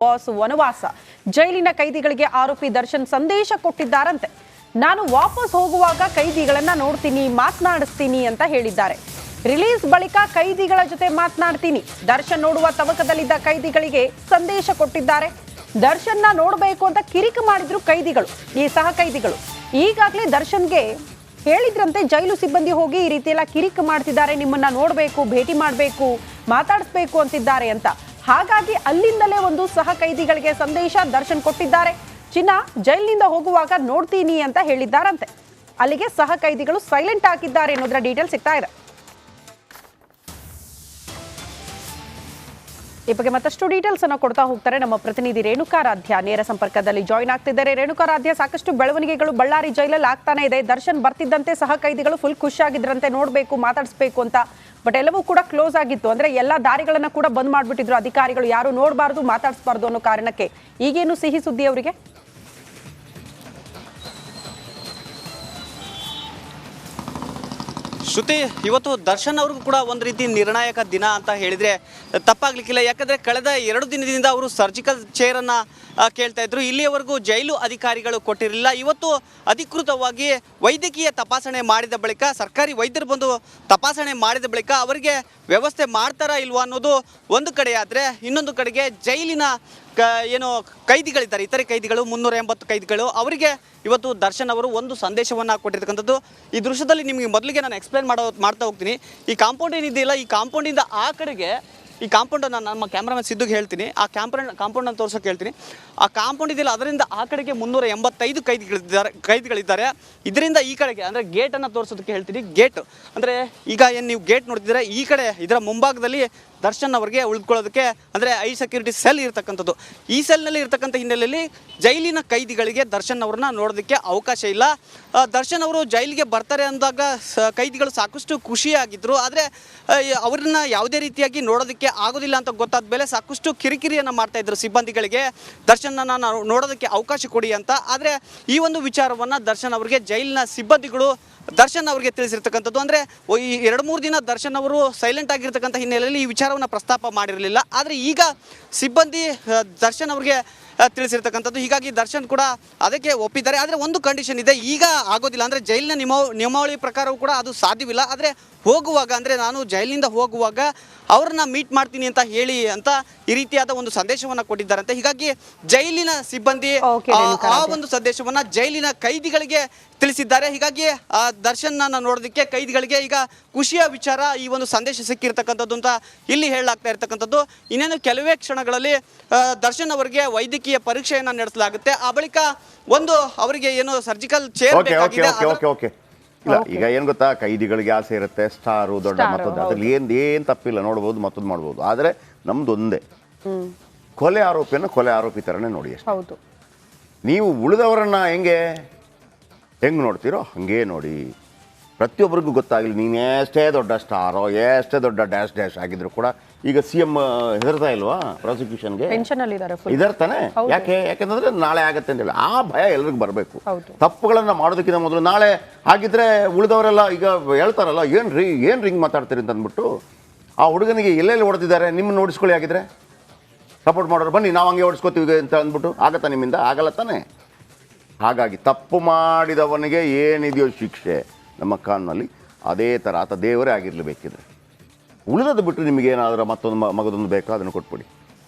Boss ವನವಾಸ ಜೈಲಿನ ಕೈದಿಗಳಿಗೆ ಆರೋಪಿ ದರ್ಶನ್ ಸಂದೇಶ ಕೊಟ್ಟಿದ್ದಾರಂತೆ. ನಾನು ವಾಪಸ್ ಹೋಗುವಾಗ ಕೈದಿಗಳನ್ನ ನೋಡ್ತೀನಿ, ಮಾತನಾಡಿಸ್ತೀನಿ ಅಂತ ಹೇಳಿದ್ದಾರೆ. ರಿಲೀಸ್ ಬಳಿಕ ಕೈದಿಗಳ ಜೊತೆ ಮಾತನಾಡ್ತೀನಿ. ದರ್ಶನ್ ನೋಡುವ ತವಕದಲ್ಲಿದ್ದ ಕೈದಿಗಳಿಗೆ ಸಂದೇಶ ಕೊಟ್ಟಿದ್ದಾರೆ. ದರ್ಶನ್ನ ನೋಡಬೇಕು ಅಂತ ಕಿರಿಕು ಮಾಡಿದ್ರು ಕೈದಿಗಳು, ಈ ಸಹ ಕೈದಿಗಳು. ಈಗಾಗಲೇ ದರ್ಶನ್ಗೆ ಹೇಳಿದ್ರಂತೆ ಜೈಲು ಸಿಬ್ಬಂದಿ ಹೋಗಿ ಈ ರೀತಿ ಎಲ್ಲ ಕಿರಿಕು ಮಾಡ್ತಿದ್ದಾರೆ, ನಿಮ್ಮನ್ನ ನೋಡಬೇಕು, ಭೇಟಿ ಮಾಡಬೇಕು, ಮಾತಾಡಿಸ್ಬೇಕು ಅಂತಿದ್ದಾರೆ ಅಂತ. ಹಾಗಾಗಿ ಅಲ್ಲಿಂದಲೇ ಒಂದು ಸಹ ಕೈದಿಗಳಿಗೆ ಸಂದೇಶ ದರ್ಶನ್ ಕೊಟ್ಟಿದ್ದಾರೆ. ಚಿನ್ನ ಜೈಲಿನಿಂದ ಹೋಗುವಾಗ ನೋಡ್ತೀನಿ ಅಂತ ಹೇಳಿದ್ದಾರಂತೆ. ಅಲ್ಲಿಗೆ ಸಹ ಕೈದಿಗಳು ಸೈಲೆಂಟ್ ಆಗಿದ್ದಾರೆ ಅನ್ನೋದರ ಡೀಟೇಲ್ ಸಿಗ್ತಾ ಇದೆ. ಈ ಬಗ್ಗೆ ಮತ್ತಷ್ಟು ಡೀಟೇಲ್ಸ್ ಅನ್ನು ಕೊಡ್ತಾ ಹೋಗ್ತಾರೆ ನಮ್ಮ ಪ್ರತಿನಿಧಿ ರೇಣುಕಾರಾಧ್ಯ. ನೇರ ಸಂಪರ್ಕದಲ್ಲಿ ಜಾಯಿನ್ ಆಗ್ತಿದ್ದಾರೆ. ರೇಣುಕಾರಾಧ್ಯ, ಸಾಕಷ್ಟು ಬೆಳವಣಿಗೆಗಳು ಬಳ್ಳಾರಿ ಜೈಲಲ್ಲಿ ಆಗ್ತಾನೆ ಇದೆ. ದರ್ಶನ್ ಬರ್ತಿದ್ದಂತೆ ಸಹ ಕೈದಿಗಳು ಫುಲ್ ಖುಷಿಯಾಗಿದ್ರಂತೆ, ನೋಡ್ಬೇಕು, ಮಾತಾಡಿಸ್ಬೇಕು ಅಂತ. ಬಟ್ ಎಲ್ಲವೂ ಕೂಡ ಕ್ಲೋಸ್ ಆಗಿತ್ತು, ಅಂದ್ರೆ ಎಲ್ಲ ದಾರಿಗಳನ್ನ ಕೂಡ ಬಂದ್ ಮಾಡ್ಬಿಟ್ಟಿದ್ರು ಅಧಿಕಾರಿಗಳು, ಯಾರು ನೋಡಬಾರ್ದು, ಮಾತಾಡಿಸಬಾರ್ದು ಅನ್ನೋ ಕಾರಣಕ್ಕೆ. ಈಗೇನು ಸಿಹಿ ಸುದ್ದಿ ಅವರಿಗೆ? ಶ್ರುತಿ, ಇವತ್ತು ದರ್ಶನ್ ಅವ್ರಿಗೂ ಕೂಡ ಒಂದು ರೀತಿ ನಿರ್ಣಾಯಕ ದಿನ ಅಂತ ಹೇಳಿದ್ರೆ ತಪ್ಪಾಗ್ಲಿಕ್ಕಿಲ್ಲ. ಯಾಕಂದ್ರೆ ಕಳೆದ 2 ದಿನದಿಂದ ಅವರು ಸರ್ಜಿಕಲ್ ಚೇರ್ ಅನ್ನ ಕೇಳ್ತಾ ಇದ್ರು. ಇಲ್ಲಿಯವರೆಗೂ ಜೈಲು ಅಧಿಕಾರಿಗಳು ಕೊಟ್ಟಿರಲಿಲ್ಲ. ಇವತ್ತು ಅಧಿಕೃತವಾಗಿ ವೈದ್ಯಕೀಯ ತಪಾಸಣೆ ಮಾಡಿದ ಬಳಿಕ, ಸರ್ಕಾರಿ ವೈದ್ಯರು ಬಂದು ತಪಾಸಣೆ ಮಾಡಿದ ಬಳಿಕ ಅವರಿಗೆ ವ್ಯವಸ್ಥೆ ಮಾಡ್ತಾರಾ ಇಲ್ವಾ ಅನ್ನೋದು ಒಂದು ಕಡೆ ಆದರೆ, ಇನ್ನೊಂದು ಕಡೆಗೆ ಜೈಲಿನ ಏನು ಕೈದಿಗಳಿದ್ದಾರೆ, ಇತರೆ ಕೈದಿಗಳು 380 ಕೈದಿಗಳು, ಅವರಿಗೆ ಇವತ್ತು ದರ್ಶನ್ ಅವರು ಒಂದು ಸಂದೇಶವನ್ನು ಕೊಟ್ಟಿರ್ತಕ್ಕಂಥದ್ದು. ಈ ದೃಶ್ಯದಲ್ಲಿ ನಿಮಗೆ ಮೊದಲಿಗೆ ನಾನು ಎಕ್ಸ್ಪ್ಲೇನ್ ಮಾಡ್ತಾ ಹೋಗ್ತೀನಿ. ಈ ಕಾಂಪೌಂಡ್ ಏನಿದೆಯಲ್ಲ, ಈ ಕಾಂಪೌಂಡಿಂದ ಆ ಕಡೆಗೆ, ಈ ಕಾಂಪೌಂಡ್ ನಾನು ನಮ್ಮ ಕ್ಯಾಮ್ರಾಮನ್ ಸಿದ್ದುಗೆ ಹೇಳ್ತೀನಿ, ಆ ಕಾಂಪೌಂಡನ್ನು ತೋರ್ಸೋಕೆ ಹೇಳ್ತೀನಿ. ಆ ಕಾಂಪೌಂಡ್ ಇದೆಯಲ್ಲ, ಅದರಿಂದ ಆ ಕಡೆಗೆ 385 ಕೈದಿಗಳಿದ್ದಾರೆ. ಇದರಿಂದ ಈ ಕಡೆಗೆ ಅಂದರೆ ಗೇಟನ್ನು ತೋರಿಸೋದಕ್ಕೆ ಹೇಳ್ತೀನಿ. ಗೇಟ್ ಅಂದರೆ ಈಗ ಏನು ನೀವು ಗೇಟ್ ನೋಡ್ತಿದ್ರೆ, ಈ ಕಡೆ ಇದರ ಮುಂಭಾಗದಲ್ಲಿ ದರ್ಶನ್ ಅವರಿಗೆ ಉಳಿದುಕೊಳ್ಳೋದಕ್ಕೆ ಅಂದರೆ ಐ ಸೆಕ್ಯೂರಿಟಿ ಸೆಲ್ ಇರತಕ್ಕಂಥದ್ದು. ಈ ಸೆಲ್ನಲ್ಲಿ ಇರತಕ್ಕಂಥ ಹಿನ್ನೆಲೆಯಲ್ಲಿ ಜೈಲಿನ ಕೈದಿಗಳಿಗೆ ದರ್ಶನ್ ಅವ್ರನ್ನ ನೋಡೋದಕ್ಕೆ ಅವಕಾಶ ಇಲ್ಲ. ದರ್ಶನ್ ಅವರು ಜೈಲಿಗೆ ಬರ್ತಾರೆ ಅಂದಾಗ ಕೈದಿಗಳು ಸಾಕಷ್ಟು ಖುಷಿಯಾಗಿದ್ದರು. ಆದರೆ ಅವ್ರನ್ನ ಯಾವುದೇ ರೀತಿಯಾಗಿ ನೋಡೋದಕ್ಕೆ ಆಗೋದಿಲ್ಲ ಅಂತ ಗೊತ್ತಾದ ಮೇಲೆ ಸಾಕಷ್ಟು ಕಿರಿಕಿರಿಯನ್ನು ಮಾಡ್ತಾಯಿದ್ರು ಸಿಬ್ಬಂದಿಗಳಿಗೆ, ದರ್ಶನನ ನೋಡೋದಕ್ಕೆ ಅವಕಾಶ ಕೊಡಿ ಅಂತ. ಆದರೆ ಈ ಒಂದು ವಿಚಾರವನ್ನು ದರ್ಶನ್ ಅವರಿಗೆ ಜೈಲಿನ ಸಿಬ್ಬಂದಿಗಳು ದರ್ಶನ್ ಅವರಿಗೆ ತಿಳಿಸಿರ್ತಕ್ಕಂಥದ್ದು. ಅಂದರೆ ಈ 2-3 ದಿನ ದರ್ಶನ್ ಅವರು ಸೈಲೆಂಟ್ ಆಗಿರ್ತಕ್ಕಂಥ ಹಿನ್ನೆಲೆಯಲ್ಲಿ ಈ ವಿಚಾರವನ್ನು ಪ್ರಸ್ತಾಪ ಮಾಡಿರಲಿಲ್ಲ. ಆದರೆ ಈಗ ಸಿಬ್ಬಂದಿ ದರ್ಶನ್ ಅವರಿಗೆ ತಿಳಿಸಿರ್ತಕ್ಕಂಥದ್ದು. ಹೀಗಾಗಿ ದರ್ಶನ್ ಕೂಡ ಅದಕ್ಕೆ ಒಪ್ಪಿದ್ದಾರೆ. ಆದರೆ ಒಂದು ಕಂಡೀಷನ್ ಇದೆ, ಈಗ ಆಗೋದಿಲ್ಲ. ಅಂದರೆ ಜೈಲಿನ ನಿಯಮಾವಳಿ ಪ್ರಕಾರವೂ ಕೂಡ ಅದು ಸಾಧ್ಯವಿಲ್ಲ. ಆದರೆ ಹೋಗುವಾಗ, ಅಂದರೆ ನಾನು ಜೈಲಿನಿಂದ ಹೋಗುವಾಗ ಅವ್ರನ್ನ ಮೀಟ್ ಮಾಡ್ತೀನಿ ಅಂತ ಹೇಳಿ ಅಂತ ಈ ರೀತಿಯಾದ ಒಂದು ಸಂದೇಶವನ್ನು ಕೊಟ್ಟಿದ್ದಾರಂತೆ. ಹೀಗಾಗಿ ಜೈಲಿನ ಸಿಬ್ಬಂದಿ ಆ ಒಂದು ಸಂದೇಶವನ್ನು ಜೈಲಿನ ಕೈದಿಗಳಿಗೆ ತಿಳಿಸಿದ್ದಾರೆ. ಹೀಗಾಗಿ ದರ್ಶನ್ನ ನೋಡೋದಕ್ಕೆ ಕೈದಿಗಳಿಗೆ ಈಗ ಖುಷಿಯ ವಿಚಾರ, ಈ ಒಂದು ಸಂದೇಶ ಸಿಕ್ಕಿರ್ತಕ್ಕಂಥದ್ದು ಅಂತ ಇಲ್ಲಿ ಹೇಳಲಾಗ್ತಾ ಇರ್ತಕ್ಕಂಥದ್ದು. ಇನ್ನೇನು ಕೆಲವೇ ಕ್ಷಣಗಳಲ್ಲಿ ದರ್ಶನ್ ಅವರಿಗೆ ವೈದ್ಯಕೀಯ ಪರೀಕ್ಷೆಯನ್ನು ನಡೆಸಲಾಗುತ್ತೆ. ಆ ಬಳಿಕ ಒಂದು ಅವರಿಗೆ ಏನು ಸರ್ಜಿಕಲ್ ಚೇರ್ ಬೇಕಾಗಿದೆ. ಇಲ್ಲ, ಈಗ ಏನ್ ಗೊತ್ತಾ, ಕೈದಿಗಳಿಗೆ ಆಸೆ ಇರುತ್ತೆ, ಸ್ಟಾರು ದೊಡ್ಡ ಮತ್ತೊಂದು, ಅದ್ರಲ್ಲಿ ಏನ್ ತಪ್ಪಿಲ್ಲ, ನೋಡ್ಬೋದು, ಮತ್ತೊಂದು ಮಾಡ್ಬೋದು. ಆದ್ರೆ ನಮ್ದು ಒಂದೇ, ಕೊಲೆ ಆರೋಪಿಯನ್ನು ಕೊಲೆ ಆರೋಪಿ ತರನೇ ನೋಡಿ ಅಷ್ಟೇ. ನೀವು ಉಳಿದವರನ್ನ ಹೆಂಗ್ ನೋಡ್ತೀರೋ ಹಂಗೇ ನೋಡಿ. ಪ್ರತಿಯೊಬ್ಬರಿಗೂ ಗೊತ್ತಾಗಲಿ, ನೀನು ಎಷ್ಟೇ ದೊಡ್ಡ ಸ್ಟಾರೋ, ಎಷ್ಟೇ ದೊಡ್ಡ ಡ್ಯಾಶ್ ಆಗಿದ್ರು ಕೂಡ ಈಗ CM ಹೆದರ್ತಾ ಇಲ್ವಾ ಪ್ರಾಸಿಕ್ಯೂಷನ್ಗೆ? ಇದರ ತಾನೆ. ಯಾಕೆಂದ್ರೆ ನಾಳೆ ಆಗತ್ತೆ ಅಂತ ಹೇಳಿ ಆ ಭಯ ಎಲ್ರಿಗೂ ಬರಬೇಕು. ತಪ್ಪುಗಳನ್ನ ಮಾಡೋದಕ್ಕಿಂತ ಮೊದಲು ನಾಳೆ ಆಗಿದ್ರೆ ಉಳಿದವರೆಲ್ಲ ಈಗ ಹೇಳ್ತಾರಲ್ಲ, ಏನ್ ರಿಂಗ್ ಮಾತಾಡ್ತೀರಿ ಅಂತ ಅಂದ್ಬಿಟ್ಟು, ಆ ಹುಡುಗನಿಗೆ ಎಲ್ಲೆಲ್ಲಿ ಹೊಡೆದಿದ್ದಾರೆ ನಿಮ್ಮನ್ನ ನೋಡಿಸ್ಕೊಳ್ಳಿ, ಆಗಿದ್ರೆ ಸಪೋರ್ಟ್ ಮಾಡೋರು ಬನ್ನಿ ನಾವು ಹಂಗೆ ಹೊಡಿಸ್ಕೋತೀವಿ ಅಂತ ಅಂದ್ಬಿಟ್ಟು ಆಗತ್ತಾ? ನಿಮ್ಮಿಂದ ಆಗಲ್ಲ ತಾನೆ. ಹಾಗಾಗಿ ತಪ್ಪು ಮಾಡಿದವನಿಗೆ ಏನಿದೆಯೋ ಶಿಕ್ಷೆ ನಮ್ಮ ಕಾನೂನಲ್ಲಿ, ಅದೇ ಥರ ಆತ ದೇವರೇ ಆಗಿರಲೇಬೇಕಿದ್ರೆ. ಉಳಿದದ್ದು ಬಿಟ್ಟು ನಿಮಗೇನಾದರೂ ಮತ್ತೊಂದು ಮಗದೊಂದು ಬೇಕೋ ಅದನ್ನು ಕೊಟ್ಬಿಡಿ,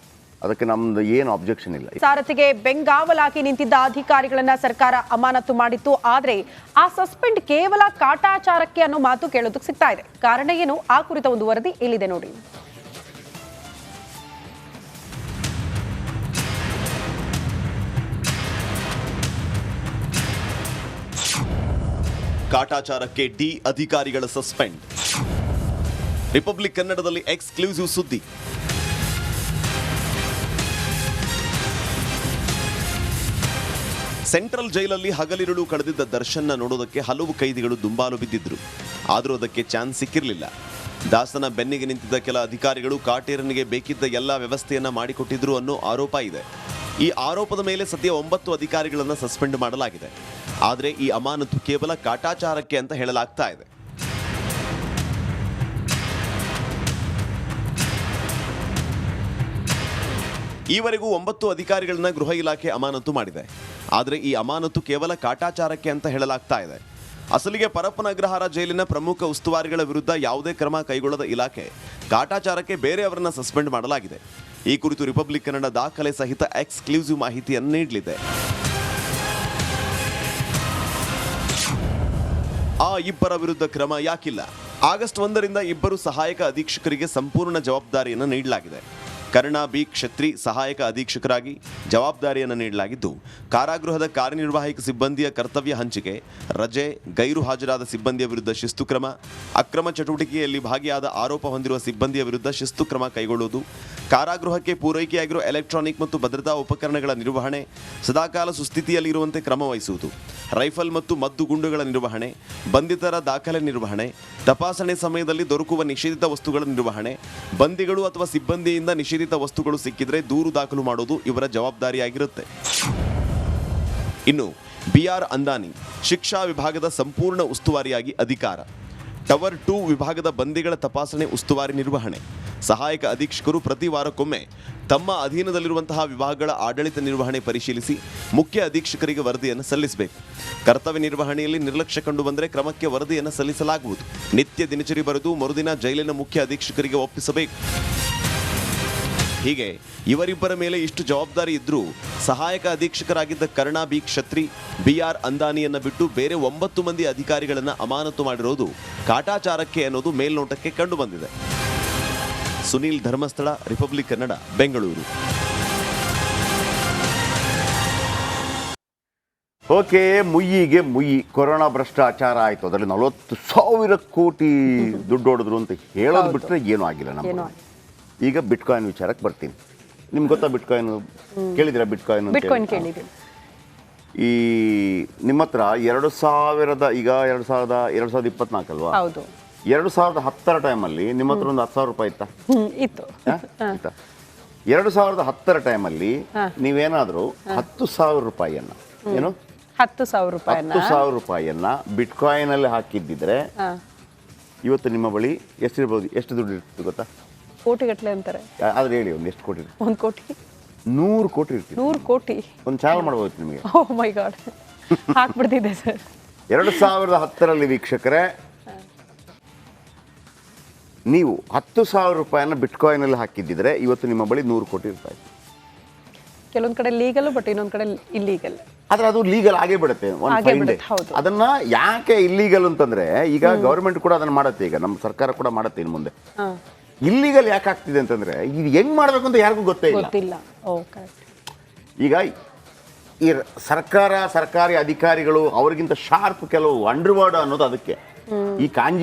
ಅದಕ್ಕೆ ನಮ್ದು ಏನು ಅಬ್ಜೆಕ್ಷನ್ ಇಲ್ಲ. ಸಾರಥಿಗೆ ಬೆಂಗಾವಲಾಗಿ ನಿಂತಿದ್ದ ಅಧಿಕಾರಿಗಳನ್ನ ಸರ್ಕಾರ ಅಮಾನತು ಮಾಡಿತ್ತು. ಆದ್ರೆ ಆ ಸಸ್ಪೆಂಡ್ ಕೇವಲ ಕಾಟಾಚಾರಕ್ಕೆ ಅನ್ನೋ ಮಾತು ಕೇಳೋದಕ್ಕೆ ಸಿಗ್ತಾ ಇದೆ. ಕಾರಣ ಏನು? ಆ ಕುರಿತ ಒಂದು ವರದಿ ಇಲ್ಲಿದೆ ನೋಡಿ. ಕಾಟಾಚಾರಕ್ಕೆ ಡಿ ಅಧಿಕಾರಿಗಳ ಸಸ್ಪೆಂಡ್. ರಿಪಬ್ಲಿಕ್ ಕನ್ನಡದಲ್ಲಿ ಎಕ್ಸ್ಕ್ಲೂಸಿವ್ ಸುದ್ದಿ. ಸೆಂಟ್ರಲ್ ಜೈಲಲ್ಲಿ ಹಗಲಿರುಳು ಕಳೆದಿದ್ದ ದರ್ಶನ್ನ ನೋಡೋದಕ್ಕೆ ಹಲವು ಕೈದಿಗಳು ದುಂಬಾಲು ಬಿದ್ದಿದ್ರು. ಆದರೂ ಅದಕ್ಕೆ ಚಾನ್ಸ್ ಸಿಕ್ಕಿರಲಿಲ್ಲ. ದಾಸನ ಬೆನ್ನಿಗೆ ನಿಂತಿದ್ದ ಕೆಲ ಅಧಿಕಾರಿಗಳು ಕಾಟೇರನಿಗೆ ಬೇಕಿದ್ದ ಎಲ್ಲ ವ್ಯವಸ್ಥೆಯನ್ನ ಮಾಡಿಕೊಟ್ಟಿದ್ರು ಅನ್ನೋ ಆರೋಪ ಇದೆ. ಈ ಆರೋಪದ ಮೇಲೆ ಸದ್ಯ 9 ಅಧಿಕಾರಿಗಳನ್ನು ಸಸ್ಪೆಂಡ್ ಮಾಡಲಾಗಿದೆ. ಆದರೆ ಈ ಅಮಾನತು ಕೇವಲ ಕಾಟಾಚಾರಕ್ಕೆ ಅಂತ ಹೇಳಲಾಗ್ತಾ ಇದೆ. ಈವರೆಗೂ 9 ಅಧಿಕಾರಿಗಳನ್ನ ಗೃಹ ಇಲಾಖೆ ಅಮಾನತು ಮಾಡಿದೆ. ಆದರೆ ಈ ಅಮಾನತು ಕೇವಲ ಕಾಟಾಚಾರಕ್ಕೆ ಅಂತ ಹೇಳಲಾಗ್ತಾ ಇದೆ. ಅಸಲಿಗೆ ಪರಪ್ಪನ ಅಗ್ರಹಾರ ಜೈಲಿನ ಪ್ರಮುಖ ಉಸ್ತುವಾರಿಗಳ ವಿರುದ್ಧ ಯಾವುದೇ ಕ್ರಮ ಕೈಗೊಳ್ಳದ ಇಲಾಖೆ ಕಾಟಾಚಾರಕ್ಕೆ ಬೇರೆಯವರನ್ನ ಸಸ್ಪೆಂಡ್ ಮಾಡಲಾಗಿದೆ. ಈ ಕುರಿತು ರಿಪಬ್ಲಿಕ್ ಕನ್ನಡ ದಾಖಲೆ ಸಹಿತ ಎಕ್ಸ್ಕ್ಲೂಸಿವ್ ಮಾಹಿತಿಯನ್ನು ನೀಡಲಿದೆ. ಆ ಇಬ್ಬರ ವಿರುದ್ಧ ಕ್ರಮ ಯಾಕಿಲ್ಲ? ಆಗಸ್ಟ್ 1ರಿಂದ ಇಬ್ಬರು ಸಹಾಯಕ ಅಧೀಕ್ಷಕರಿಗೆ ಸಂಪೂರ್ಣ ಜವಾಬ್ದಾರಿಯನ್ನು ನೀಡಲಾಗಿದೆ. ಕರ್ಣ ಬಿ ಕ್ಷತ್ರಿ ಸಹಾಯಕ ಅಧೀಕ್ಷಕರಾಗಿ ಜವಾಬ್ದಾರಿಯನ್ನು ನೀಡಲಾಗಿದ್ದು, ಕಾರಾಗೃಹದ ಕಾರ್ಯನಿರ್ವಾಹಕ ಸಿಬ್ಬಂದಿಯ ಕರ್ತವ್ಯ ಹಂಚಿಕೆ, ರಜೆ, ಗೈರು ಹಾಜರಾದ ಸಿಬ್ಬಂದಿಯ ವಿರುದ್ಧ ಶಿಸ್ತು ಕ್ರಮ, ಅಕ್ರಮ ಚಟುವಟಿಕೆಯಲ್ಲಿ ಭಾಗಿಯಾದ ಆರೋಪ ಹೊಂದಿರುವ ಸಿಬ್ಬಂದಿಯ ವಿರುದ್ಧ ಶಿಸ್ತು ಕ್ರಮ ಕೈಗೊಳ್ಳುವುದು, ಕಾರಾಗೃಹಕ್ಕೆ ಪೂರೈಕೆಯಾಗಿರುವ ಎಲೆಕ್ಟ್ರಾನಿಕ್ ಮತ್ತು ಭದ್ರತಾ ಉಪಕರಣಗಳ ನಿರ್ವಹಣೆ, ಸದಾಕಾಲ ಸುಸ್ಥಿತಿಯಲ್ಲಿರುವಂತೆ ಕ್ರಮ ವಹಿಸುವುದು, ರೈಫಲ್ ಮತ್ತು ಮದ್ದು ಗುಂಡುಗಳ ನಿರ್ವಹಣೆ, ಬಂಧಿತರ ದಾಖಲೆ ನಿರ್ವಹಣೆ, ತಪಾಸಣೆ ಸಮಯದಲ್ಲಿ ದೊರಕುವ ನಿಷೇಧಿತ ವಸ್ತುಗಳ ನಿರ್ವಹಣೆ, ಬಂದಿಗಳು ಅಥವಾ ಸಿಬ್ಬಂದಿಯಿಂದ ನಿಷೇಧಿತ ವಸ್ತುಗಳು ಸಿಕ್ಕಿದ್ರೆ ದೂರು ದಾಖಲು ಮಾಡೋದು ಇವರ ಜವಾಬ್ದಾರಿಯಾಗಿರುತ್ತೆ. ಇನ್ನು BR ಅಂದಾನಿ ಶಿಕ್ಷಾ ವಿಭಾಗದ ಸಂಪೂರ್ಣ ಉಸ್ತುವಾರಿಯಾಗಿ ಅಧಿಕಾರ, ಟವರ್ 2 ವಿಭಾಗದ ಬಂದಿಗಳ ತಪಾಸಣೆ ಉಸ್ತುವಾರಿ ನಿರ್ವಹಣೆ, ಸಹಾಯಕ ಅಧೀಕ್ಷಕರು ಪ್ರತಿ ವಾರಕ್ಕೊಮ್ಮೆ ತಮ್ಮ ಅಧೀನದಲ್ಲಿರುವಂತಹ ವಿಭಾಗಗಳ ಆಡಳಿತ ನಿರ್ವಹಣೆ ಪರಿಶೀಲಿಸಿ ಮುಖ್ಯ ಅಧೀಕ್ಷಕರಿಗೆ ವರದಿಯನ್ನು ಸಲ್ಲಿಸಬೇಕು. ಕರ್ತವ್ಯ ನಿರ್ವಹಣೆಯಲ್ಲಿ ನಿರ್ಲಕ್ಷ್ಯ ಕಂಡು ಬಂದರೆ ಕ್ರಮಕ್ಕೆ ವರದಿಯನ್ನು ಸಲ್ಲಿಸಲಾಗುವುದು. ನಿತ್ಯ ದಿನಚರಿ ಬರೆದು ಮರುದಿನ ಜೈಲಿನ ಮುಖ್ಯ ಅಧೀಕ್ಷಕರಿಗೆ ಒಪ್ಪಿಸಬೇಕು. ಹೀಗೆ ಇವರಿಬ್ಬರ ಮೇಲೆ ಇಷ್ಟು ಜವಾಬ್ದಾರಿ ಇದ್ರೂ ಸಹಾಯಕ ಅಧೀಕ್ಷಕರಾಗಿದ್ದ ಕರ್ಣ ಬಿ ಕ್ಷತ್ರಿ, BR ಅಂದಾನಿಯನ್ನ ಬಿಟ್ಟು ಬೇರೆ 9 ಮಂದಿ ಅಧಿಕಾರಿಗಳನ್ನ ಅಮಾನತು ಮಾಡಿರೋದು ಕಾಟಾಚಾರಕ್ಕೆ ಅನ್ನೋದು ಮೇಲ್ನೋಟಕ್ಕೆ ಕಂಡು ಬಂದಿದೆ. ಸುನೀಲ್ ಧರ್ಮಸ್ಥಳ, ರಿಪಬ್ಲಿಕ್ ಕನ್ನಡ, ಬೆಂಗಳೂರು. ಓಕೆ, ಮುಯ್ಯಿಗೆ ಮುಯ್ಯಿ ಕೊರೋನಾ ಭ್ರಷ್ಟಾಚಾರ ಆಯ್ತು, ಅದರಲ್ಲಿ 40,000 ಕೋಟಿ ದುಡ್ಡು ಹೊಡೆದ್ರು ಅಂತ ಹೇಳೋದು ಬಿಟ್ಟರೆ ಏನೂ ಆಗಿಲ್ಲ ನಮ್ಮ. ಈಗ ಬಿಟ್ಕಾಯಿನ್ ವಿಚಾರಕ್ಕೆ ಬರ್ತೀನಿ. ನಿಮ್ಗೆ ಗೊತ್ತಾ ಬಿಟ್ಕಾಯಿನ್? ಕೇಳಿದಿರಾ ಬಿಟ್ಕಾಯಿನ್? ಬಿಟ್ಕಾಯಿನ್ ಕೇಳಿದ್ದೀನಿ. ಈ ನಿಮ್ಮ ಹತ್ರ 2000 ಈಗ 2024 ಅಲ್ವಾ? ಹೌದು. 2010 ಟೈಮಲ್ಲಿ ನಿಮ್ಮ ಹತ್ರ ಒಂದು 10,000 ರೂಪಾಯಿ ಇತ್ತಾ? ಇತ್ತು. 2010 ಟೈಮಲ್ಲಿ ನೀವೇನಾದರೂ 10,000 ರೂಪಾಯಿಯನ್ನ ಏನು 10,000 ರೂಪಾಯಿಯನ್ನ ಬಿಟ್ಕಾಯಿನ್ ಅಲ್ಲಿ ಹಾಕಿದ್ದಿದ್ರೆ ಇವತ್ತು ನಿಮ್ಮ ಬಳಿ ಎಷ್ಟಿರ್ಬೋದು? ಎಷ್ಟು ದುಡ್ಡು ಇರ್ತಿತ್ತು ಗೊತ್ತಾ? ಕೋಟಿಗಟ್ಟಲೆ ಅಂತಾರೆ. ಆದ್ರೆ ಹೇಳಿ, ಒಂದು ಎಷ್ಟು ಕೋಟಿ? 1 ಕೋಟಿ, 100 ಕೋಟಿ ಇರ್ತಿತ್ತು. 100 ಕೋಟಿ ಒಂದು ಚಾನಲ್ ಮಾಡ್ಬೋದು ನಿಮಗೆ. ಓ ಮೈ ಗಾಡ್, ಹಾಕ್ಬಿಡ್ತಿದ್ದೆ ಸರ್. 2010ರಲ್ಲಿ ವೀಕ್ಷಕರೇ, ನೀವು 10,000 ರೂಪಾಯಿನ ಬಿಟ್ಕಾಯಿನ್ ಅಲ್ಲಿ ಹಾಕಿದ್ದಿದ್ರೆ ಇವತ್ತು ನಿಮ್ಮ ಬಳಿ 100 ಕೋಟಿ ಇರ್ತಾ ಇತ್ತು. ಕೆಲವೊಂದ್ ಕಡೆ ಲೀಗಲ್, ಬಟ್ ಇನ್ನೊಂದ್ ಕಡೆ ಇಲ್ಲೀಗಲ್. ಆದ್ರೆ ಅದು ಲೀಗಲ್ ಆಗೇ ಬಿಡುತ್ತೆ ಒಂದು ಫೈನ್ ಡೇ. ಅದನ್ನ ಯಾಕೆ ಇಲ್ಲೀಗಲ್ ಅಂತಂದ್ರೆ, ಈಗ ಗವರ್ಮೆಂಟ್ ಕೂಡ ಅದನ್ನ ಮಾಡುತ್ತೆ, ಈಗ ನಮ್ಮ ಸರ್ಕಾರ ಕೂಡ ಮಾಡುತ್ತೆ ಇನ್ನು ಮುಂದೆ. ಇಲ್ಲೀಗಲ್ ಯಾಕೆ ಆಗ್ತಿದೆ ಅಂತಂದ್ರೆ, ಇದು ಹೆಂಗ್ ಮಾಡ್ಬೇಕು ಅಂತ ಯಾರಿಗೂ ಗೊತ್ತೇ ಇಲ್ಲ. ಈಗ ಈ ಸರ್ಕಾರಿ ಅಧಿಕಾರಿಗಳು ಅವ್ರಿಗಿಂತ ಶಾರ್ಪ್ ಕೆಲವು ಅಂಡರ್ವರ್ಡ್ ಅನ್ನೋದು ಅದಕ್ಕೆ. ಈ ಕಾಂಜಿ